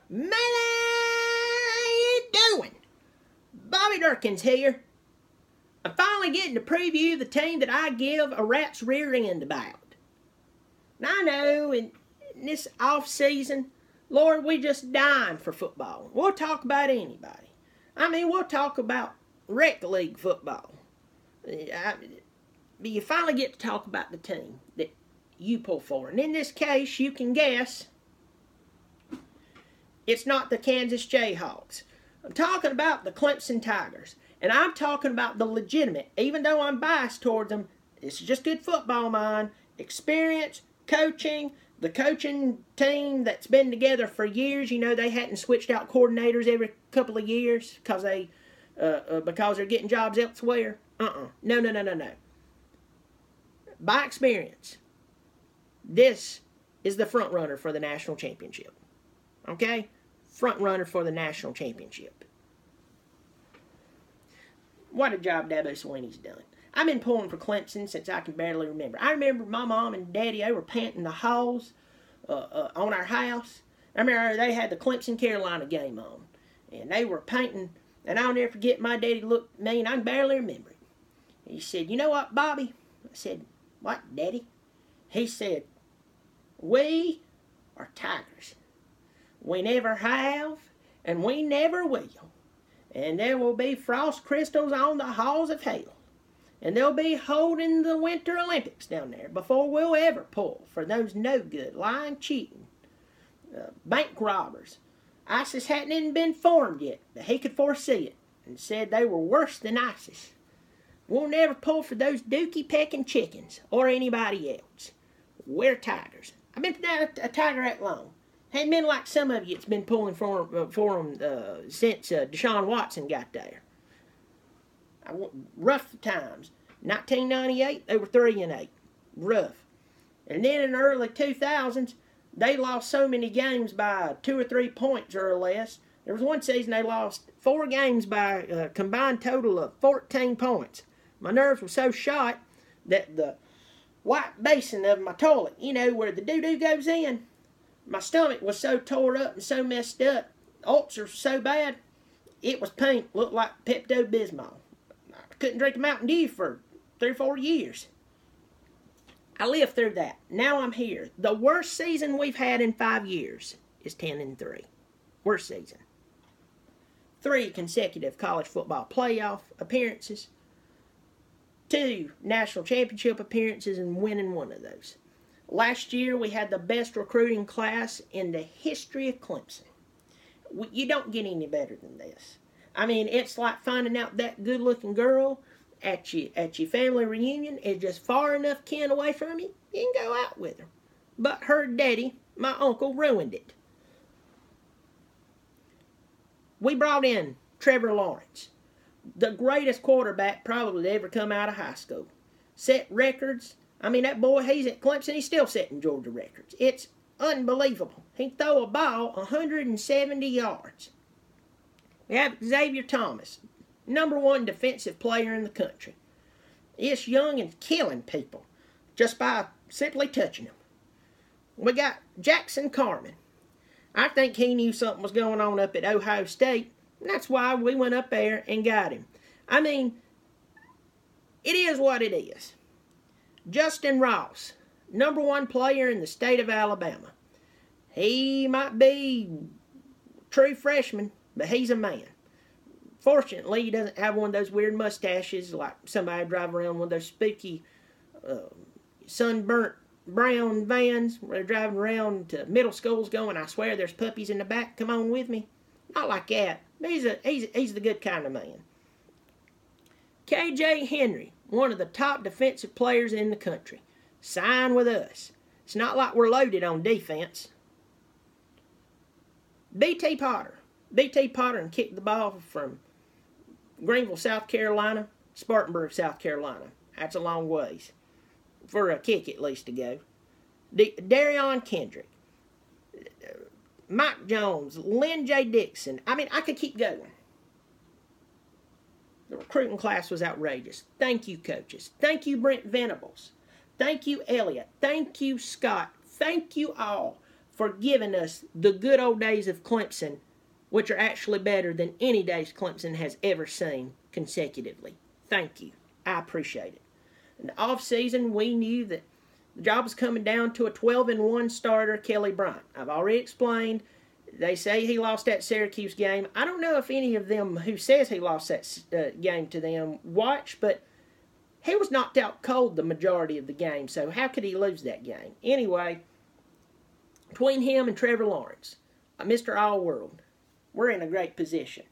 Man, how you doing? Bobby Dirkens here. I'm finally getting to preview the team that I give a rat's rear end about. Now I know in this off season, Lord, we just dying for football. We'll talk about anybody. I mean, we'll talk about rec league football. But you finally get to talk about the team that you pull for. And in this case, you can guess it's not the Kansas Jayhawks. I'm talking about the Clemson Tigers. And I'm talking about the legitimate, even though I'm biased towards them, it's just good football mind, experience, coaching, the coaching team that's been together for years. You know, they hadn't switched out coordinators every couple of years because they're getting jobs elsewhere. No. By experience, this is the front runner for the national championship. Okay? Front runner for the national championship. What a job Dabo Swinney's done. I've been pulling for Clemson since I can barely remember. I remember my mom and daddy, they were painting the halls on our house. I remember they had the Clemson-Carolina game on. And they were painting, and I'll never forget, my daddy looked at me, and I can barely remember it. He said, "You know what, Bobby?" I said, "What, Daddy?" He said, "We are Tigers. We never have, and we never will. And there will be frost crystals on the halls of hell. And they'll be holding the Winter Olympics down there before we'll ever pull for those no-good, lying, cheating, bank robbers. ISIS hadn't even been formed yet, but he could foresee it and said they were worse than ISIS. We'll never pull for those dookie-pecking chickens or anybody else. We're Tigers." I've been a Tiger that long. Ain't been like some of you that's been pulling for them since Deshaun Watson got there. Rough times. 1998, they were 3-8. Rough. And then in the early 2000s, they lost so many games by 2 or 3 points or less. There was one season they lost 4 games by a combined total of 14 points. My nerves were so shot that the white basin of my toilet, you know, where the doo-doo goes in, my stomach was so tore up and so messed up, ulcers so bad, it was pink, looked like Pepto-Bismol. I couldn't drink a Mountain Dew for 3 or 4 years. I lived through that. Now I'm here. The worst season we've had in 5 years is 10-3. Worst season. 3 consecutive college football playoff appearances. 2 national championship appearances and winning one of those. Last year, we had the best recruiting class in the history of Clemson. You don't get any better than this. I mean, it's like finding out that good-looking girl at your family reunion is just far enough kin away from you, you can go out with her. But her daddy, my uncle, ruined it. We brought in Trevor Lawrence, the greatest quarterback probably to ever come out of high school. Set records. I mean, that boy, he's at Clemson, he's still setting Georgia records. It's unbelievable. He can throw a ball 170 yards. We have Xavier Thomas, #1 defensive player in the country. He's young and killing people just by simply touching them. We got Jackson Carman. I think he knew something was going on up at Ohio State, and that's why we went up there and got him. I mean, it is what it is. Justin Ross, #1 player in the state of Alabama. He might be a true freshman, but he's a man. Fortunately, he doesn't have one of those weird mustaches like somebody driving around one of those spooky sunburnt brown vans where they're driving around to middle schools going, "I swear there's puppies in the back, come on with me." Not like that. But he's the good kind of man. KJ Henry, one of the top defensive players in the country. Sign with us. It's not like we're loaded on defense. BT Potter and kicked the ball from Greenville, South Carolina, Spartanburg, South Carolina. That's a long ways. For a kick at least to go. Darion Kendrick. Mike Jones. Lynn J. Dixon. I mean, I could keep going. The recruiting class was outrageous. Thank you, coaches. Thank you, Brent Venables. Thank you, Elliott. Thank you, Scott. Thank you all for giving us the good old days of Clemson, which are actually better than any days Clemson has ever seen consecutively. Thank you. I appreciate it. In the offseason, we knew that the job was coming down to a 12-1 starter, Kelly Bryant. I've already explained. They say he lost that Syracuse game. I don't know if any of them who says he lost that game to them watched, but he was knocked out cold the majority of the game, so how could he lose that game? Anyway, between him and Trevor Lawrence, Mr. All-World, we're in a great position.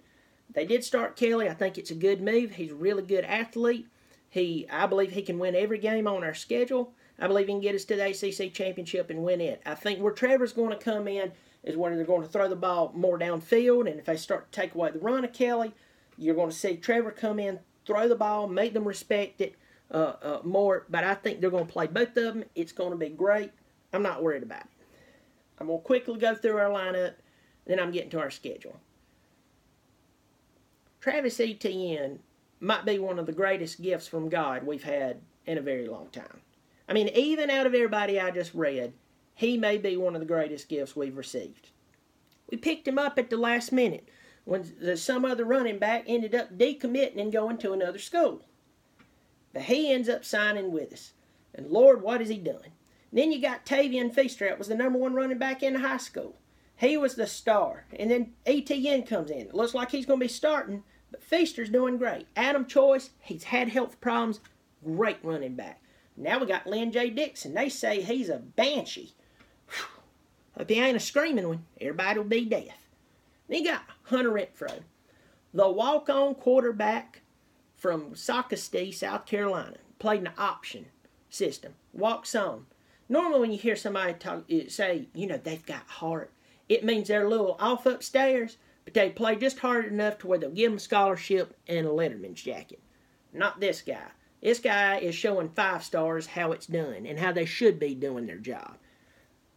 They did start Kelly. I think it's a good move. He's a really good athlete. I believe he can win every game on our schedule. I believe he can get us to the ACC championship and win it. I think where Trevor's going to come in is where they're going to throw the ball more downfield, and if they start to take away the run of Kelly, you're going to see Trevor come in, throw the ball, make them respect it more. But I think they're going to play both of them. It's going to be great. I'm not worried about it. I'm going to quickly go through our lineup, then I'm getting to our schedule. Travis Etienne might be one of the greatest gifts from God we've had in a very long time. I mean, even out of everybody I just read, he may be one of the greatest gifts we've received. We picked him up at the last minute when some other running back ended up decommitting and going to another school. But he ends up signing with us. And Lord, what has he done? And then you got Tavian Feaster. That was the number 1 running back in high school. He was the star. And then ETN comes in. It looks like he's going to be starting, but Feaster's doing great. Adam Choice, he's had health problems. Great running back. Now we got Lynn J. Dixon. They say he's a banshee. Whew. If he ain't a screaming one, everybody will be deaf. Then you got Hunter Renfro, the walk-on quarterback from Socastee, South Carolina. Played in the option system. Walks on. Normally when you hear somebody say, they've got heart, it means they're a little off upstairs, but they play just hard enough to where they'll give them a scholarship and a Letterman's jacket. Not this guy. This guy is showing 5 stars how it's done and how they should be doing their job.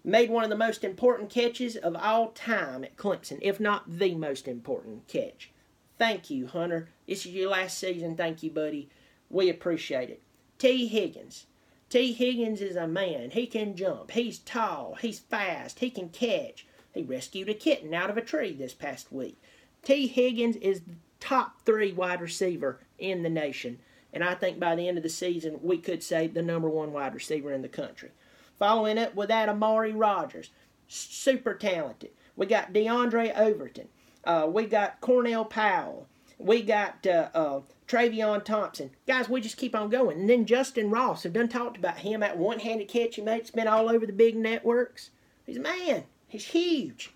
Made one of the most important catches of all time at Clemson, if not the most important catch. Thank you, Hunter. This is your last season. Thank you, buddy. We appreciate it. T. Higgins. T. Higgins is a man. He can jump. He's tall. He's fast. He can catch. He rescued a kitten out of a tree this past week. T. Higgins is the top 3 wide receiver in the nation. And I think by the end of the season, we could say the number 1 wide receiver in the country. Following up with that, Amari Rogers. Super talented. We got DeAndre Overton. We got Cornell Powell. We got Travion Thompson. Guys, we just keep on going. And then Justin Ross. I've done talked about him. That one-handed catch he made. It's been all over the big networks. He's a man. He's huge.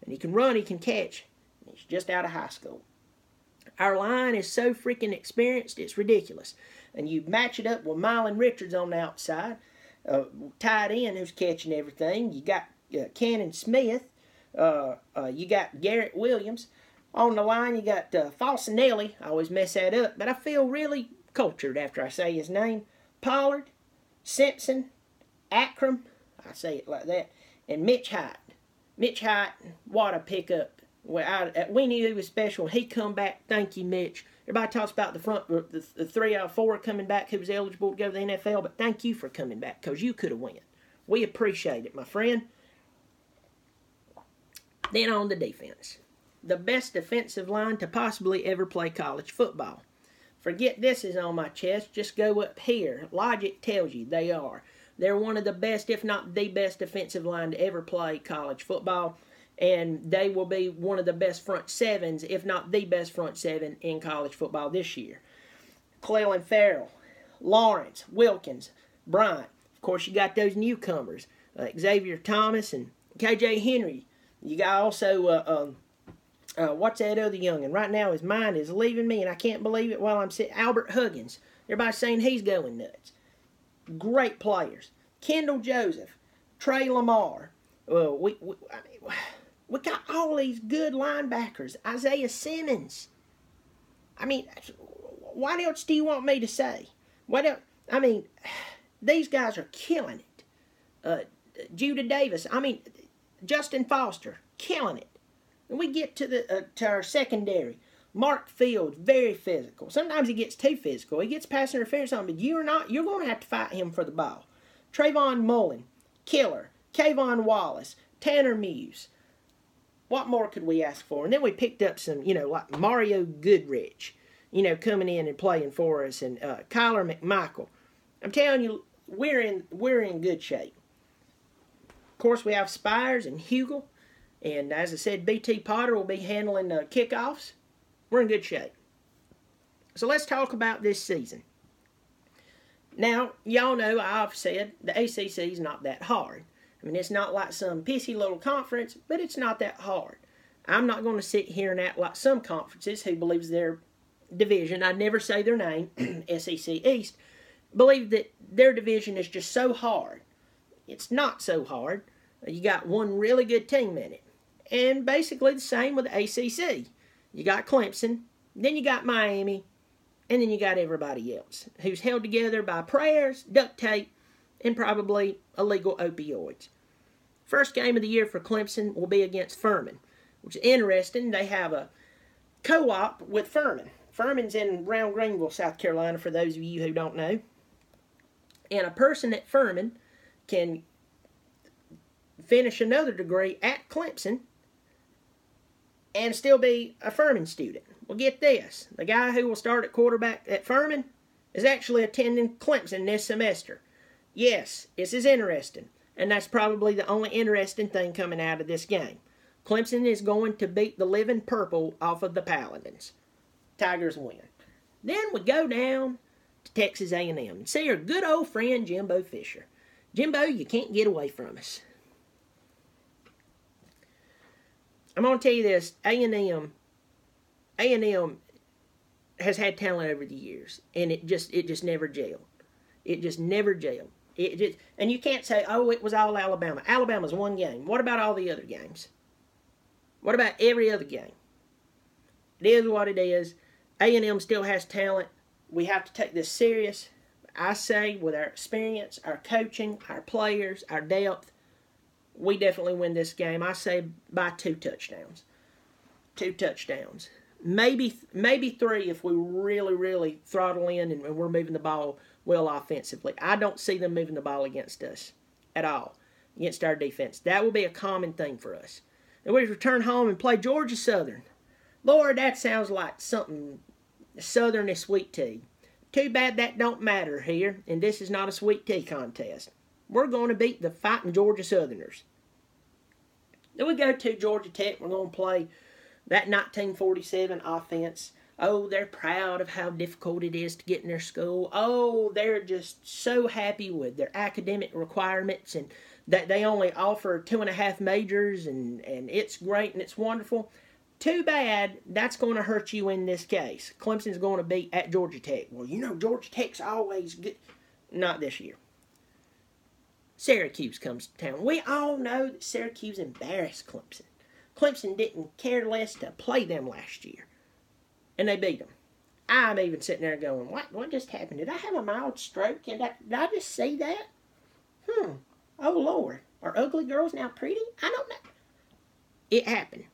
And he can run, he can catch. He's just out of high school. Our line is so freaking experienced, it's ridiculous. And you match it up with Mylan Richards on the outside, tight end who's catching everything. You got Cannon Smith. You got Garrett Williams. On the line, you got Falsinelli. I always mess that up, but I feel really cultured after I say his name. Pollard, Simpson, Akram. I say it like that. And Mitch Hyde. Mitch Hyde, what a pickup. We knew he was special. He come back. Thank you, Mitch. Everybody talks about the 3 out of 4 coming back who was eligible to go to the NFL, but thank you for coming back because you could have won. We appreciate it, my friend. Then on the defense. The best defensive line to possibly ever play college football. Forget this is on my chest. Just go up here. Logic tells you they are. They're one of the best, if not the best defensive line to ever play college football. And they will be one of the best front sevens, if not the best front seven in college football this year. Clellan Ferrell, Lawrence, Wilkins, Bryant. Of course, you got those newcomers, Xavier Thomas and KJ Henry. You got also, what's that other youngin? Right now his mind is leaving me, and I can't believe it while I'm sitting. Albert Huggins. Everybody's saying he's going nuts. Great players. Kendall Joseph, Trey Lamar. We got all these good linebackers. Isaiah Simmons. I mean, what else do you want me to say? What else? I mean, these guys are killing it. Judah Davis. I mean, Justin Foster, killing it. And we get to our secondary. Mark Fields, very physical. Sometimes he gets too physical. He gets pass interference on, but you're going to have to fight him for the ball. Trayvon Mullen, killer. Kayvon Wallace, Tanner Muse. What more could we ask for? And then we picked up some, like Mario Goodrich, coming in and playing for us, and Kyler McMichael. I'm telling you, we're in good shape. Of course, we have Spires and Hugel, and as I said, B.T. Potter will be handling kickoffs. We're in good shape. So let's talk about this season. Now, y'all know I've said the ACC is not that hard. I mean, it's not like some pissy little conference, but it's not that hard. I'm not going to sit here and act like some conferences who believes their division, I never say their name, SEC East, believe that their division is just so hard. It's not so hard. You got one really good team in it. And basically the same with the ACC. You got Clemson, then you got Miami, and then you got everybody else who's held together by prayers, duct tape, and probably illegal opioids. First game of the year for Clemson will be against Furman, which is interesting. They have a co-op with Furman. Furman's in around Greenville, South Carolina, for those of you who don't know. And a person at Furman can finish another degree at Clemson and still be a Furman student. Well, get this. The guy who will start at quarterback at Furman is actually attending Clemson this semester. Yes, this is interesting. And that's probably the only interesting thing coming out of this game. Clemson is going to beat the living purple off of the Paladins. Tigers win. Then we go down to Texas A&M and see our good old friend Jimbo Fisher. Jimbo, you can't get away from us. I'm going to tell you this. A&M has had talent over the years, and it just never gelled. It just never gelled. And you can't say, oh, it was all Alabama. Alabama's one game. What about all the other games? What about every other game? It is what it is. A&M still has talent. We have to take this serious. I say, with our experience, our coaching, our players, our depth, we definitely win this game. I say by 2 touchdowns. 2 touchdowns. Maybe 3 if we really, really throttle in and we're moving the ball well offensively. I don't see them moving the ball against us at all, against our defense. That will be a common thing for us. And we return home and play Georgia Southern. Lord, that sounds like something Southern is sweet tea. Too bad that don't matter here, and this is not a sweet tea contest. We're going to beat the fighting Georgia Southerners. Then we go to Georgia Tech. We're going to play that 1947 offense. Oh, they're proud of how difficult it is to get in their school. Oh, they're just so happy with their academic requirements and that they only offer 2.5 majors and it's great and it's wonderful. Too bad that's going to hurt you in this case. Clemson's going to be at Georgia Tech. Well, Georgia Tech's always good. Not this year. Syracuse comes to town. We all know that Syracuse embarrassed Clemson. Clemson didn't care less to play them last year. And they beat them. I'm even sitting there going, what just happened? Did I have a mild stroke? Did I just see that? Oh, Lord. Are ugly girls now pretty? I don't know. It happened.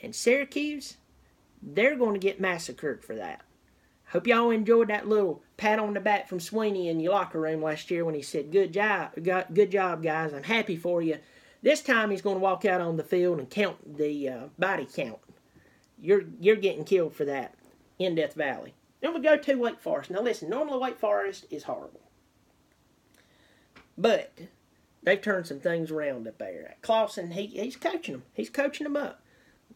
And Syracuse, they're going to get massacred for that. Hope y'all enjoyed that little pat on the back from Sweeney in your locker room last year when he said, good job, guys. I'm happy for you. This time he's going to walk out on the field and count the body count. You're getting killed for that in Death Valley. Then we go to Wake Forest. Now listen, normally Wake Forest is horrible. But they've turned some things around up there. Clawson, he's coaching them. He's coaching them up.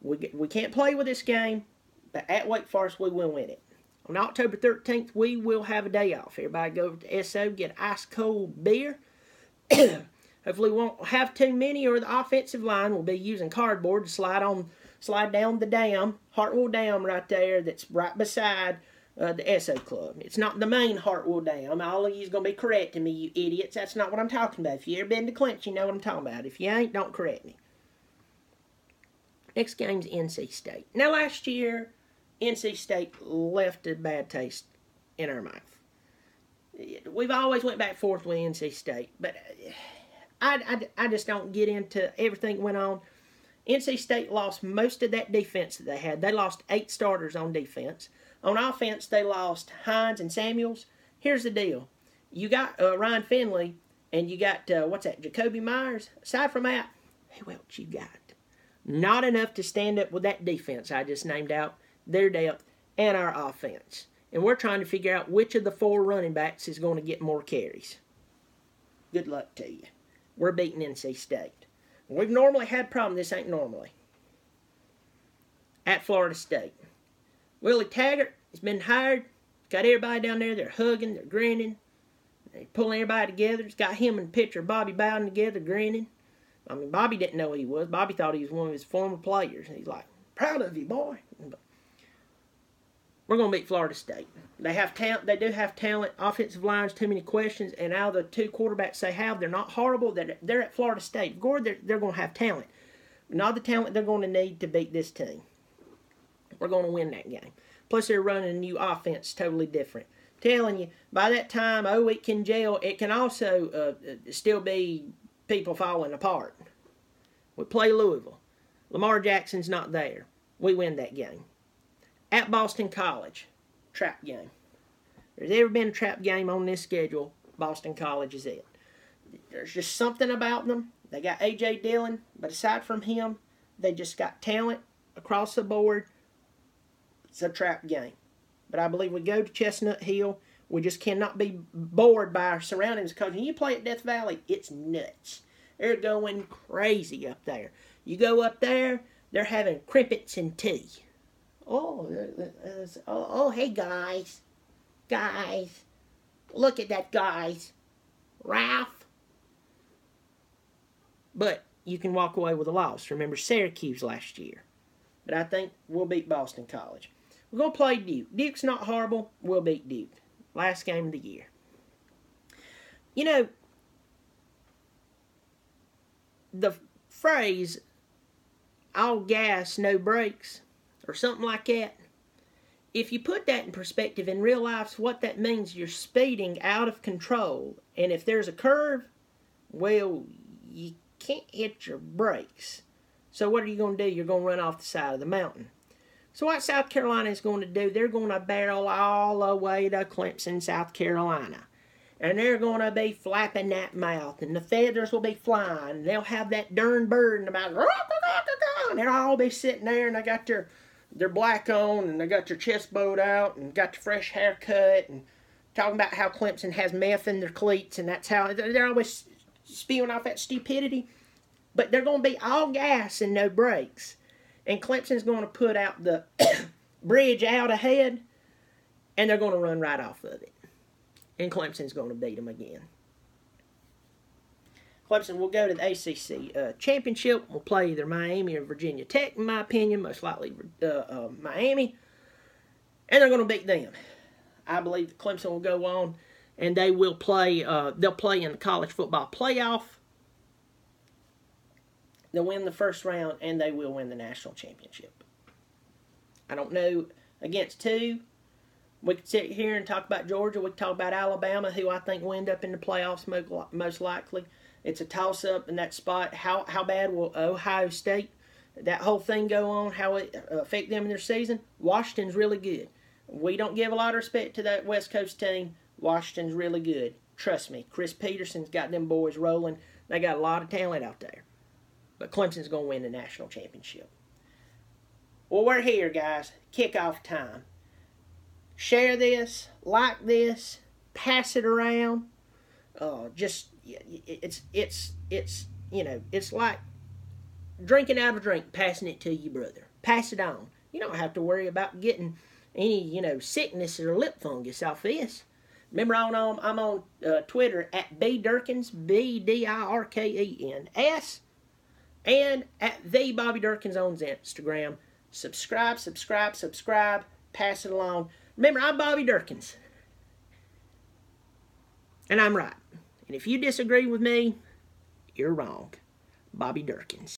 We can't play with this game, but at Wake Forest we will win it. On October 13th, we will have a day off. Everybody go over to SO, get ice cold beer. Hopefully we won't have too many, or the offensive line will be using cardboard to slide down the dam, Hartwell Dam right there that's right beside the SO Club. It's not the main Hartwell Dam. All of you is going to be correcting me, you idiots. That's not what I'm talking about. If you ever been to Clemson, you know what I'm talking about. If you ain't, don't correct me. Next game's NC State. Now last year, NC State left a bad taste in our mouth. We've always went back and forth with NC State, but I just don't get into everything that went on. NC State lost most of that defense that they had. They lost 8 starters on defense. On offense, they lost Hines and Samuels. Here's the deal. You got Ryan Finley, and you got, Jacoby Myers. Aside from that, Who else you got? Not enough to stand up with that defense I just named out, their depth, and our offense. And we're trying to figure out which of the 4 running backs is going to get more carries. Good luck to you. We're beating NC State. We've normally had problems. This ain't normally. At Florida State. Willie Taggart has been hired. Got everybody down there. They're hugging. They're grinning. They're pulling everybody together. It's got him and pitcher Bobby Bowden together grinning. I mean, Bobby didn't know who he was. Bobby thought he was one of his former players. And he's like, proud of you, boy. We're going to beat Florida State. They have talent. They do have talent. Offensive line's too many questions. And out of the 2 quarterbacks they have, they're not horrible. They're at Florida State. They're going to have talent. Not the talent they're going to need to beat this team. We're going to win that game. Plus, they're running a new offense, totally different. Telling you, by that time, it can gel. It can also still be people falling apart. We play Louisville. Lamar Jackson's not there. We win that game. At Boston College, trap game. If there's ever been a trap game on this schedule, Boston College is it. There's just something about them. They got A.J. Dillon, but aside from him, they just got talent across the board. It's a trap game. But I believe we go to Chestnut Hill. We just cannot be bored by our surroundings because when you play at Death Valley, it's nuts. They're going crazy up there. You go up there, they're having crimpets and tea. Oh, hey, guys. Guys. Look at that, guys. Ralph. But you can walk away with a loss. Remember Syracuse last year. But I think we'll beat Boston College. We're going to play Duke. Duke's not horrible. We'll beat Duke. Last game of the year. You know, the phrase, all gas, no brakes, or something like that, if you put that in perspective in real life, what that means, you're speeding out of control. And if there's a curve, well, you can't hit your brakes. So what are you going to do? You're going to run off the side of the mountain. So what South Carolina is going to do, they're going to barrel all the way to Clemson, South Carolina. And they're going to be flapping that mouth. And the feathers will be flying. And they'll have that darn bird in the mouth. And they'll all be sitting there. And they got their black on. And they got their chest bowed out. And got the fresh haircut. And talking about how Clemson has meth in their cleats. And that's how they're always spewing off that stupidity. But they're going to be all gas and no brakes. And Clemson's going to put out the bridge out ahead, and they're going to run right off of it. And Clemson's going to beat them again. Clemson will go to the ACC championship. We'll play either Miami or Virginia Tech, in my opinion. Most likely Miami. And they're going to beat them. I believe that Clemson will go on, and they will play. They'll play in the college football playoff. They'll win the first round, and they will win the national championship. I don't know against who. We could sit here and talk about Georgia. We could talk about Alabama, who I think will end up in the playoffs most likely. It's a toss-up in that spot. How bad will Ohio State, that whole thing go on, how it affect them in their season? Washington's really good. We don't give a lot of respect to that West Coast team. Washington's really good. Trust me, Chris Peterson's got them boys rolling. They got a lot of talent out there. But Clemson's going to win the national championship. Well, we're here, guys. Kickoff time. Share this, like this, pass it around. It's like drinking out of a drink, passing it to your brother. Pass it on. You don't have to worry about getting any, sickness or lip fungus off this. Remember, I'm on Twitter at Dirkens, BDIRKENS. And at the Bobby Dirkens on Instagram. Subscribe. Pass it along. Remember, I'm Bobby Dirkens. And I'm right. And if you disagree with me, you're wrong. Bobby Dirkens.